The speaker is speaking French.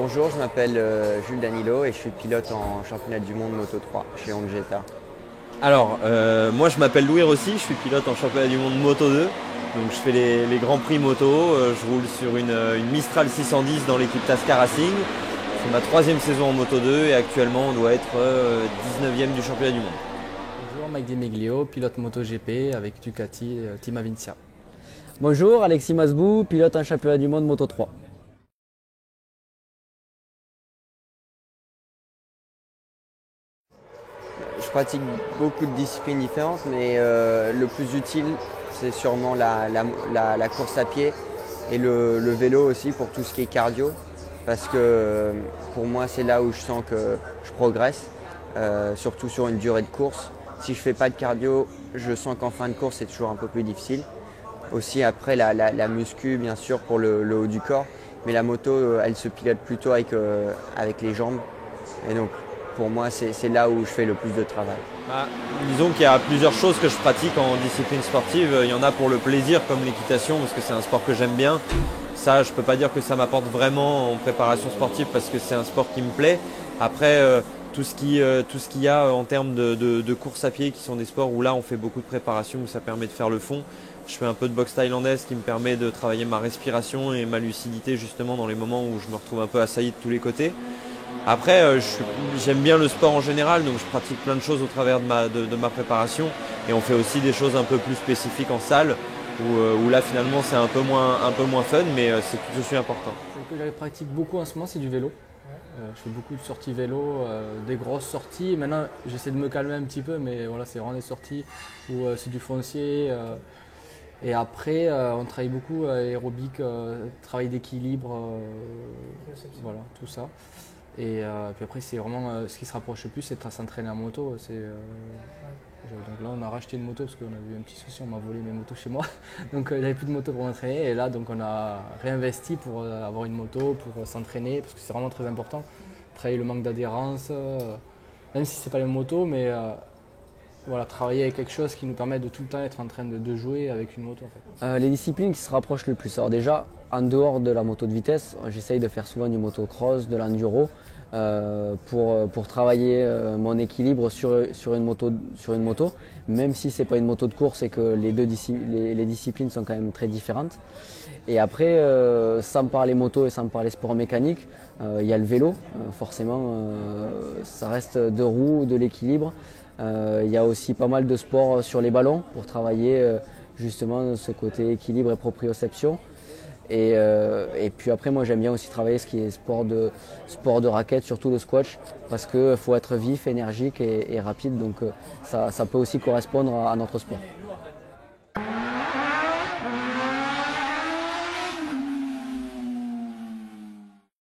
Bonjour, je m'appelle Jules Danilo et je suis pilote en championnat du monde Moto 3 chez Hongeta. Alors, moi je m'appelle Louis Rossi, je suis pilote en championnat du monde Moto 2. Donc je fais les grands prix moto, je roule sur une Mistral 610 dans l'équipe Tasca Racing. C'est ma troisième saison en Moto 2 et actuellement on doit être 19e du championnat du monde. Bonjour, Mike Demeglio, pilote MotoGP avec Ducati Team Avincia. Bonjour, Alexis Masbou, pilote en championnat du monde Moto 3. Je pratique beaucoup de disciplines différentes, mais le plus utile, c'est sûrement la course à pied et le vélo aussi pour tout ce qui est cardio. Parce que pour moi, c'est là où je sens que je progresse, surtout sur une durée de course. Si je ne fais pas de cardio, je sens qu'en fin de course, c'est toujours un peu plus difficile. Aussi après la muscu, bien sûr, pour le haut du corps. Mais la moto, elle se pilote plutôt avec les jambes. Et donc, pour moi, c'est là où je fais le plus de travail. Disons qu'il y a plusieurs choses que je pratique en discipline sportive. Il y en a pour le plaisir comme l'équitation parce que c'est un sport que j'aime bien. Ça, je ne peux pas dire que ça m'apporte vraiment en préparation sportive parce que c'est un sport qui me plaît. Après, tout ce qu'il y a en termes de course à pied qui sont des sports où là on fait beaucoup de préparation, où ça permet de faire le fond. Je fais un peu de boxe thaïlandaise qui me permet de travailler ma respiration et ma lucidité justement dans les moments où je me retrouve un peu assailli de tous les côtés. Après, j'aime bien le sport en général, donc je pratique plein de choses au travers de ma préparation. Et on fait aussi des choses un peu plus spécifiques en salle, où là finalement c'est un peu moins fun, mais c'est tout aussi important. Ce que je pratique beaucoup en ce moment, c'est du vélo. Je fais beaucoup de sorties vélo, des grosses sorties. Maintenant, j'essaie de me calmer un petit peu, mais voilà, c'est vraiment des sorties où c'est du foncier. Et après, on travaille beaucoup aérobic, travail d'équilibre, voilà, tout ça. Et puis après, c'est vraiment ce qui se rapproche le plus, c'est de s'entraîner en moto. Donc là, on a racheté une moto parce qu'on a eu un petit souci, on m'a volé mes motos chez moi. Donc j'avais plus de moto pour m'entraîner. Et là, donc on a réinvesti pour avoir une moto, pour s'entraîner, parce que c'est vraiment très important. Travailler le manque d'adhérence, même si c'est pas la moto, mais voilà, travailler avec quelque chose qui nous permet de tout le temps être en train de jouer avec une moto. En fait. Les disciplines qui se rapprochent le plus. Alors déjà, en dehors de la moto de vitesse, j'essaye de faire souvent du motocross, de l'enduro, pour travailler mon équilibre sur une moto, même si ce n'est pas une moto de course et que les disciplines sont quand même très différentes. Et après, sans parler moto et sans parler sport mécanique, il y a le vélo, forcément, ça reste deux roues, de l'équilibre. Il y a aussi pas mal de sports sur les ballons pour travailler justement ce côté équilibre et proprioception. Et puis après, moi j'aime bien aussi travailler ce qui est sport de raquette, surtout le squash, parce qu'il faut être vif, énergique et rapide, donc ça peut aussi correspondre à notre sport.